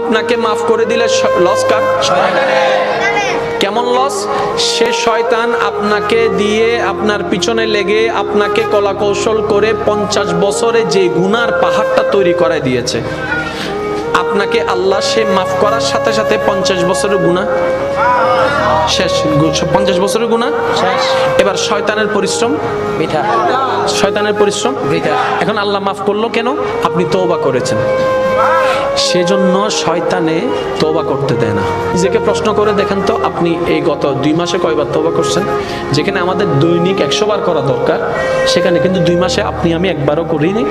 আপনাকে মাফ করে দিলে লস কার? কেমন লস? সে শয়তান আপনাকে দিয়ে আপনার পিছনে লেগে আপনাকে কলা কৌশল করে 50 বছরে যে গুনার পাহাড়টা তৈরি করে দিয়েছে, আপনাকে আল্লাহ সে মাফ করার সাথে সাথে 50 বছরের গুনাহ শেষ। 50 বছরের গুনাহ শেষ। এবার শয়তানের পরিশ্রম বৃথা, শয়তানের পরিশ্রম বৃথা। এখন আল্লাহ মাফ করলো কেন? আপনি তওবা করেছেন। সেজন্য শয়তানে তওবা করতে দেয় না। নিজেকে প্রশ্ন করে দেখেন তো, আপনি এই গত 2 মাসে কয়বার তওবা করছেন? যেখানে আমাদের দৈনিক 100 বার করা দরকার, সেখানে কিন্তু 2 মাসে আপনি আমি একবারও করিনি।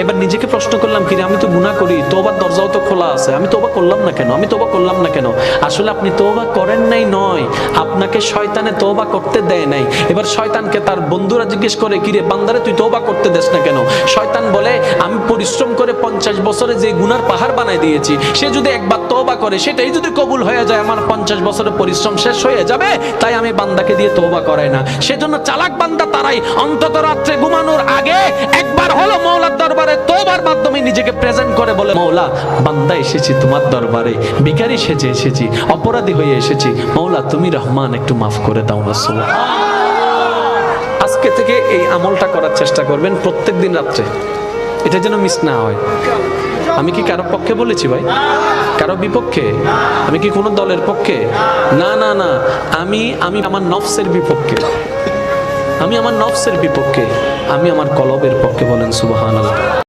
এবার নিজেকে প্রশ্ন করলাম, কি রে আমি তো গুনাহ করি, তওবার দরজাও তো খোলা আছে, আমি তওবা করলাম না কেন, আমি তওবা করলাম না কেন? আসলে আপনি তওবা করেন নাই নয়, আপনাকে শয়তানে তওবা করতে দেয় নাই। এবার শয়তানকে তার বন্ধুরা জিজ্ঞেস করে, কি রে বান্দারে তুই তওবা করতে দেস না কেন? শয়তান বলে, আমি পরিশ্রম করে 50 বছরে যে গুনার পাহাড় বানাই দিয়েছি, সে যদি একবার তওবা করে সেটাই যদি কবুল হয়ে যায়, আমার 50 বছরের পরিশ্রম শেষ হয়ে যাবে। তাই আমি বান্দাকে দিয়ে তওবা করাই না। সেজন্য চালাক বান্দা তারাই অন্তত রাত্রে ঘুমানোর আগে একবার হলো মওলার দরবারে তওবার মাধ্যমে নিজেকে প্রেজেন্ট করে, বলে মওলা বান্দা এসেছি তোমার দরবারে, ভিখারি সেজে এসেছি, অপরাধী হয়ে এসেছি, মওলা তুমি রহমান, একটু মাফ করে দাও না। সুবহানাল্লাহ। আজকে থেকে এই আমলটা করার চেষ্টা করবেন প্রত্যেকদিন রাত্রে, এটা যেন মিস না হয়। আমি কি কারো পক্ষে বলেছি ভাই? কারো বিপক্ষে? আমি কি কোনো দলের পক্ষে? না না না, আমি আমার নফসের বিপক্ষে, আমি আমার নফসের বিপক্ষে, আমি আমার কলবের পক্ষে। বলেন সুবহানাল্লাহ।